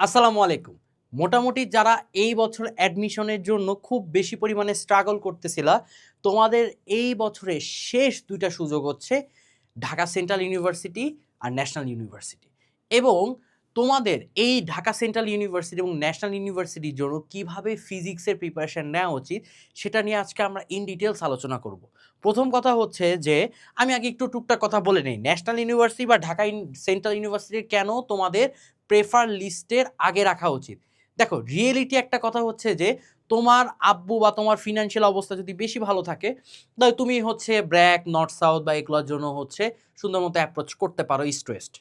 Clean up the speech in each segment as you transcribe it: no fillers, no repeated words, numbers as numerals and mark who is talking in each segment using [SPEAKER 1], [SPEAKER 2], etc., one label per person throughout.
[SPEAKER 1] আসসালামু আলাইকুম। মোটামুটি যারা এই বছর অ্যাডমিশনের জন্য খুব বেশি পরিমাণে স্ট্রাগল করতেছিলা, তোমাদের এই বছরের শেষ ২ টা সুযোগ হচ্ছে ঢাকা সেন্ট্রাল ইউনিভার্সিটি আর ন্যাশনাল ইউনিভার্সিটি। এবং তোমাদের এই ঢাকা সেন্ট্রাল ইউনিভার্সিটি এবং ন্যাশনাল ইউনিভার্সিটির জন্য কিভাবে ফিজিক্সের প্রিপারেশন নেওয়া উচিত, সেটা নিয়ে আজকে আমরা ইন ডিটেইলস আলোচনা করব। প্রথম কথা হচ্ছে যে আমি আগে একটু টুকটাক কথা বলে নেই। ন্যাশনাল ইউনিভার্সিটি বা ঢাকা সেন্ট্রাল ইউনিভার্সিটির কেন তোমাদের প্রেফার লিস্টের আগে রাখা উচিত। দেখো, রিয়েলিটি একটা কথা হচ্ছে যে তোমার আব্বু বা তোমার ফিনান্সিয়াল অবস্থা যদি বেশি ভালো থাকে, তাহলে তুমি হচ্ছে ব্র্যাক, নর্থ সাউথ বা এগুলোর জন্য হচ্ছে সুন্দর মতো অ্যাপ্রোচ করতে পারো ইস্ট ওয়েস্ট।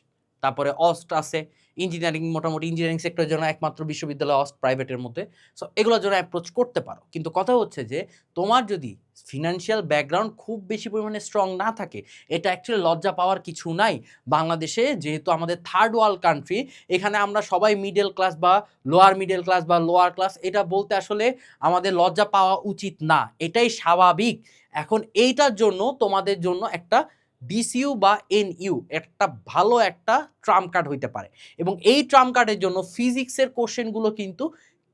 [SPEAKER 1] তারপরে অস্ট আছে, ইঞ্জিনিয়ারিং, মোটামুটি ইঞ্জিনিয়ারিং সেক্টরের জন্য একমাত্র বিশ্ববিদ্যালয় অস্ট প্রাইভেটের মধ্যে। সো এগুলোর জন্য অ্যাপ্রোচ করতে পারো। কিন্তু কথা হচ্ছে যে তোমার যদি ফিনান্সিয়াল ব্যাকগ্রাউন্ড খুব বেশি পরিমাণে স্ট্রং না থাকে, এটা অ্যাকচুয়ালি লজ্জা পাওয়ার কিছু নাই। বাংলাদেশে যেহেতু আমাদের থার্ড ওয়ার্ল্ড কান্ট্রি, এখানে আমরা সবাই মিডল ক্লাস বা লোয়ার মিডল ক্লাস বা লোয়ার ক্লাস, এটা বলতে আসলে আমাদের লজ্জা পাওয়া উচিত না, এটাই স্বাভাবিক। এখন এইটার জন্য তোমাদের জন্য একটা ডিসইউ বা এনইউ একটা ভালো একটা ট্রাম্প কার্ড হইতে পারে। এবং এই ট্রাম্প কার্ডের জন্য ফিজিক্সের কোশ্চেনগুলো কিন্তু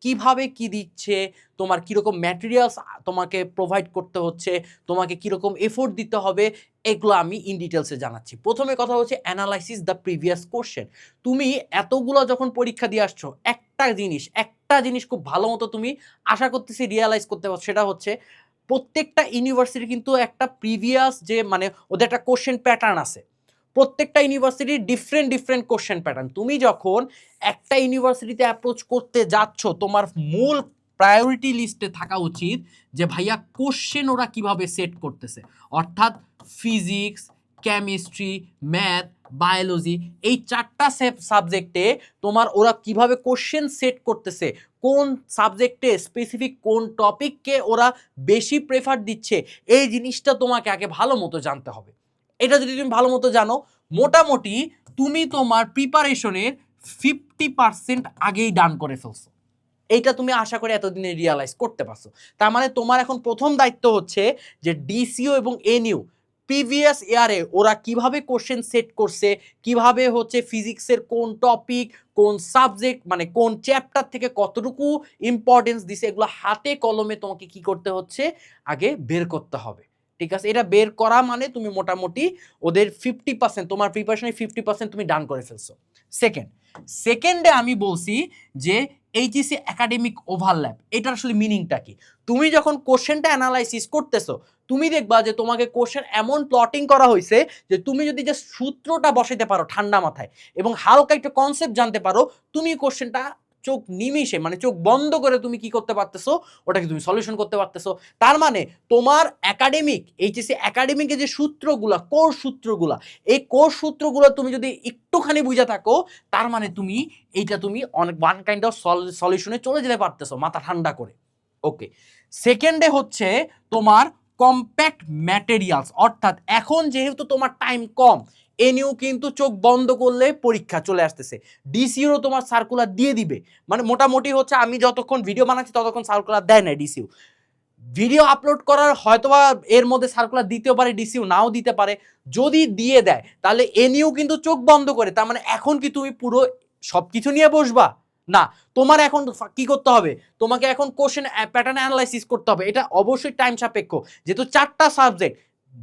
[SPEAKER 1] কিভাবে কি দিচ্ছে, তোমার কীরকম ম্যাটেরিয়ালস তোমাকে প্রোভাইড করতে হচ্ছে, তোমাকে কীরকম এফোর্ট দিতে হবে, এগুলো আমি ইন ডিটেলসে জানাচ্ছি। প্রথমে কথা হচ্ছে অ্যানালাইসিস দ্য প্রিভিয়াস কোশ্চেন। তুমি এতগুলো যখন পরীক্ষা দিয়ে আসছো, একটা জিনিস খুব ভালো মতো তুমি আশা করতেছি রিয়ালাইজ করতে পারছো, সেটা হচ্ছে প্রত্যেকটা ইউনিভার্সিটি কিন্তু একটা প্রিভিয়াস যে মানে ওদের একটা কোশ্চেন প্যাটার্ন আছে। প্রত্যেকটা ইউনিভার্সিটির ডিফারেন্ট কোশ্চেন প্যাটার্ন। তুমি যখন একটা ইউনিভার্সিটিতে অ্যাপ্রোচ করতে যাচ্ছ, তোমার মূল প্রায়োরিটি লিস্টে থাকা উচিত যে ভাইয়া কোশ্চেন ওরা কিভাবে সেট করতেছে। অর্থাৎ ফিজিক্স, কেমিস্ট্রি, ম্যাথ, বায়োলজি, এই 4টা সাবজেক্টে তোমার ওরা কিভাবে কোশ্চেন সেট করতেছে, কোন সাবজেক্টে স্পেসিফিক কোন টপিককে ওরা বেশি প্রেফার দিচ্ছে, এই জিনিসটা তোমাকে আগে ভালো মতো জানতে হবে। এটা যদি তুমি ভালো মতো জানো, মোটামুটি তুমি তোমার প্রিপারেশনের 50% আগেই ডান করে ফেলছো। এইটা তুমি আশা করি এতদিনে রিয়ালাইজ করতে পারছো। তার মানে তোমার এখন প্রথম দায়িত্ব হচ্ছে যে ডিসিও এবং এনইউ প্রিভিয়াস ইয়ারে ওরা কিভাবে কোশ্চেন সেট করছে, কিভাবে হচ্ছে ফিজিক্সের কোন টপিক, কোন সাবজেক্ট, মানে কোন চ্যাপ্টার থেকে কতটুকু ইম্পর্টেন্স দিছে, এগুলো হাতে কলমে তোমাকে কি করতে হচ্ছে, আগে বের করতে হবে। ঠিক আছে, এটা বের করা মানে তুমি মোটামুটি ওদের 50%, তোমার প্রিপারেশনের 50% তুমি ডান করে ফেলছো। সেকেন্ডে আমি বলছি যে এইচএসসি একাডেমিক ওভারল্যাপ, এটার আসলে মিনিংটা কি। তুমি যখন কোশ্চেনটা অ্যানালাইসিস করতেছো, তুমি দেখবা যে তোমাকে কোশ্চেন এমন প্লটিং করা হয়েছে যে তুমি যদি যে সূত্রটা বসাইতে পারো ঠান্ডা মাথায় এবং হালকা একটা কনসেপ্ট জানতে পারো, তুমি কোশ্চেনটা চোখ নিমিষে, মানে চোখ বন্ধ করে তুমি কি করতে পারতেছো, ওটাকে তুমি সলিউশন করতে পারতেছো। তার মানে তোমার একাডেমিক, এইচএসসি একাডেমিকের যে সূত্রগুলা, কোর সূত্রগুলা, এই কোর সূত্রগুলো তুমি যদি একটুখানি বুঝে থাকো, তার মানে তুমি এইটা তুমি অনেক ওয়ান কাইন্ড অফ সলিউশনে চলে যেতে পারতেছো মাথা ঠান্ডা করে। ওকে, সেকেন্ডে হচ্ছে তোমার কম্প্যাক্ট ম্যাটেরিয়ালস। অর্থাৎ এখন যেহেতু তোমার টাইম কম, এনিও কিন্তু চোখ বন্ধ করলে পরীক্ষা চলে আসতেছে, ডিসিউরও তোমার সার্কুলার দিয়ে দিবে। মানে মোটামুটি হচ্ছে আমি যতক্ষণ ভিডিও বানাচ্ছি ততক্ষণ সার্কুলার দেয় না ডিসিউ। ভিডিও আপলোড করার হয়তোবা এর মধ্যে সার্কুলার দিতেও পারে, ডিসিউ নাও দিতে পারে। যদি দিয়ে দেয় তাহলে এনিও কিন্তু চোখ বন্ধ করে, তার মানে এখন কি তুমি পুরো সব কিছু নিয়ে বসবা না, তোমার এখন কি করতে হবে, তোমাকে এখন কোশ্চেন প্যাটার্ন অ্যানালাইসিস করতে হবে। এটা অবশ্যই টাইম সাপেক্ষ, যেহেতু 4টা সাবজেক্ট,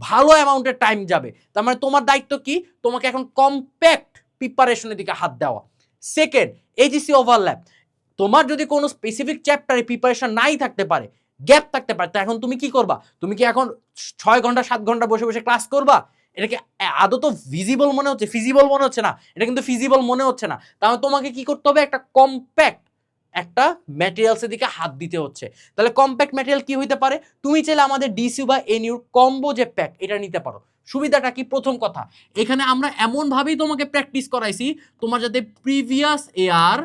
[SPEAKER 1] ভালো অ্যামাউন্টের টাইম যাবে। তার মানে তোমার দায়িত্ব কি, তোমাকে এখন কম্প্যাক্ট প্রিপারেশনের দিকে হাত দেওয়া। Second, HSC overlap. তোমার যদি কোনো স্পেসিফিক চ্যাপ্টারে প্রিপারেশন নাই থাকতে পারে, গ্যাপ থাকতে পারে, তো এখন তুমি কি করবা, তুমি কি এখন 6 ঘন্টা 7 ঘন্টা বসে বসে ক্লাস করবা? এটাকে আদৌ ভিজিবল মনে হচ্ছে, ফিজিবল মনে হচ্ছে না, এটা কিন্তু ফিজিবল মনে হচ্ছে না। তাহলে তোমাকে কি করতে হবে, একটা কম্প্যাক্ট একটা ম্যাটেরিয়ালসের দিকে হাত দিতে হচ্ছে। তাহলে কম্প্যাক্ট ম্যাটেরিয়াল কি হইতে পারে, তুমি চাইলে আমাদের ডিসিউ বা এনইউর কম্বো যে প্যাক, এটা নিতে পারো। সুবিধাটা কি, প্রথম কথা, এখানে আমরা এমনভাবেই তোমাকে প্র্যাকটিস করাইছি তোমার যাতে প্রিভিয়াস ইয়ার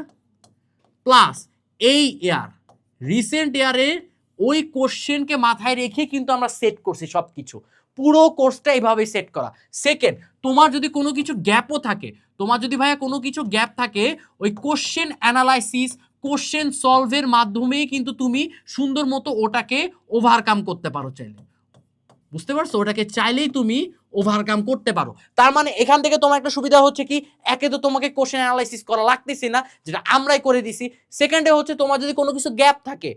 [SPEAKER 1] প্লাস এই ইয়ার, রিসেন্ট ইয়ারে ওই কোশ্চেনকে মাথায় রেখে কিন্তু আমরা সেট করছি সব কিছু, পুরো কোর্সটা এইভাবে সেট করা। সেকেন্ড, তোমার যদি কোনো কিছু গ্যাপও থাকে, তোমার যদি ভাইয়া কোনো কিছু গ্যাপ থাকে, ওই কোশ্চেন অ্যানালাইসিস, কোশ্চেন সলভের মাধ্যমেই কিন্তু তুমি সুন্দর মতো ওটাকে ওভারকাম করতে পারো চাইলে। বুঝতে পারছো, ওটাকে চাইলেই তুমি ওভারকাম করতে পারো। তার মানে এখান থেকে তোমার একটা সুবিধা হচ্ছে কি, একে তো তোমাকে কোশ্চেন অ্যানালাইসিস করা লাগতেছে না, যেটা আমরাই করে দিছি। সেকেন্ডে হচ্ছে তোমার যদি কোনো কিছু গ্যাপ থাকে,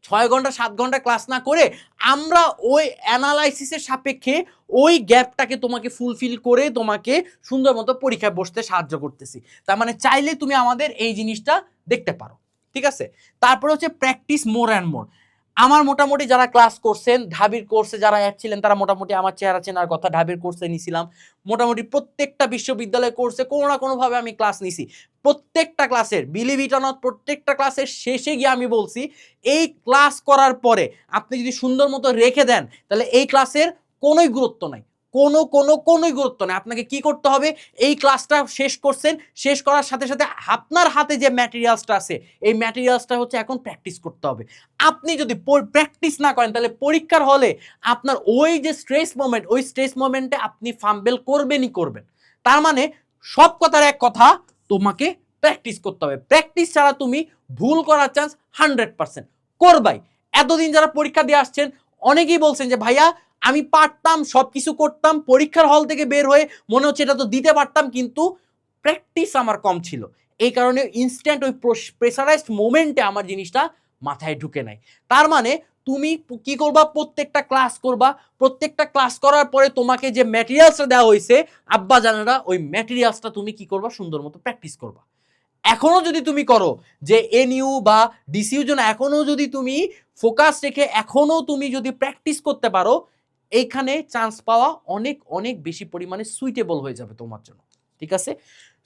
[SPEAKER 1] 6 ঘন্টা 7 ঘন্টা ক্লাস না করে আমরা ওই অ্যানালাইসিসের সাপেক্ষে ওই গ্যাপটাকে তোমাকে ফুলফিল করে তোমাকে সুন্দর মতো পরীক্ষায় বসতে সাহায্য করতেছি। তার মানে চাইলে তুমি আমাদের এই জিনিসটা দেখতে পারো, ঠিক আছে। তারপরে হচ্ছে প্র্যাকটিস মোর অ্যান্ড মোর। আমার মোটামুটি যারা ক্লাস করছেন, ঢাবির কোর্সে যারা অ্যাড ছিলেন, তারা মোটামুটি আমার চেহারা চেনার কথা। ঢাবির কোর্সে নিছিলাম, মোটামুটি প্রত্যেকটা বিশ্ববিদ্যালয় কোর্সে কোনো না কোনোভাবে আমি ক্লাস নিছি। প্রত্যেকটা ক্লাসের, বিলিভ ইট অর নট, প্রত্যেকটা ক্লাসের শেষে গিয়ে আমি বলছি এই ক্লাস করার পরে আপনি যদি সুন্দর মতো রেখে দেন তাহলে এই ক্লাসের কোনোই গুরুত্ব নাই, কোনোই গুরুত্ব নেই। আপনাকে কি করতে হবে, এই ক্লাসটা শেষ করছেন, শেষ করার সাথে সাথে আপনার হাতে যে ম্যাটেরিয়ালসটা আছে এই ম্যাটেরিয়ালসটা হচ্ছে এখন প্র্যাকটিস করতে হবে। আপনি যদি প্র্যাকটিস না করেন তাহলে পরীক্ষার হলে আপনার ওই যে স্ট্রেস মোমেন্ট, ওই স্ট্রেস মোমেন্টে আপনি ফাম্বেল করবেনই করবেন। তার মানে সব কথার এক কথা, তোমাকে প্র্যাকটিস করতে হবে। প্র্যাকটিস ছাড়া তুমি ভুল করার চান্স 100% করবাই। এতদিন যারা পরীক্ষা দিয়ে আসছেন অনেকেই বলছেন যে ভাইয়া আমি পারতাম, সবকিছু করতাম, পরীক্ষার হল থেকে বের হয়ে মনে হচ্ছে এটা তো দিতে পারতাম, কিন্তু প্র্যাকটিস আমার কম ছিল। এই কারণে ইনস্ট্যান্ট ওই প্রেসারাইজড মোমেন্টে আমার জিনিসটা মাথায় ঢুকে নাই। তার মানে তুমি কি করবা, প্রত্যেকটা ক্লাস করবা, প্রত্যেকটা ক্লাস করার পরে তোমাকে যে ম্যাটেরিয়ালসটা দেওয়া হয়েছে আব্বা জানারা, ওই ম্যাটেরিয়ালসটা তুমি কি করবা, সুন্দর মতো প্র্যাকটিস করবা। এখনো যদি তুমি করো যে এনইউ বা ডিসিউর জন্য এখনো যদি তুমি ফোকাস রেখে এখনো তুমি যদি প্র্যাকটিস করতে পারো, এইখানে চান্স পাওয়া অনেক অনেক বেশি পরিমাণে সুইটেবল হয়ে যাবে তোমার জন্য, ঠিক আছে।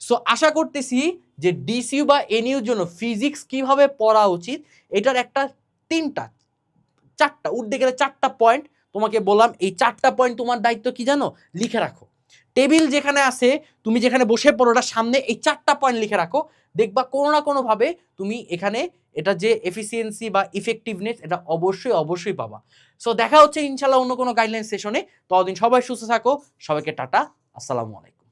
[SPEAKER 1] সো আশা করতেছি যে ডিসিউ বা এনইউর জন্য ফিজিক্স কিভাবে পড়া উচিত এটার একটা 3টা 4টা উঠতে গেলে 4টা পয়েন্ট তোমাকে বললাম। এই 4টা পয়েন্ট তোমার দায়িত্ব কি জানো, লিখে রাখো। টেবিল যেখানে আছে, তুমি যেখানে বসে পড়ো ওটার সামনে এই 4টা পয়েন্ট লিখে রাখো। দেখবা কোনো না কোনোভাবে তুমি এখানে এটা যে এফিসিয়েন্সি বা ইফেক্টিভনেস এটা অবশ্যই পাবা। সো দেখা হচ্ছে ইনশাল্লাহ অন্য কোনো গাইডলাইন সেশনে। ততদিন সবাই সুস্থ থাকো, সবাইকে টাটা, আসসালামু আলাইকুম।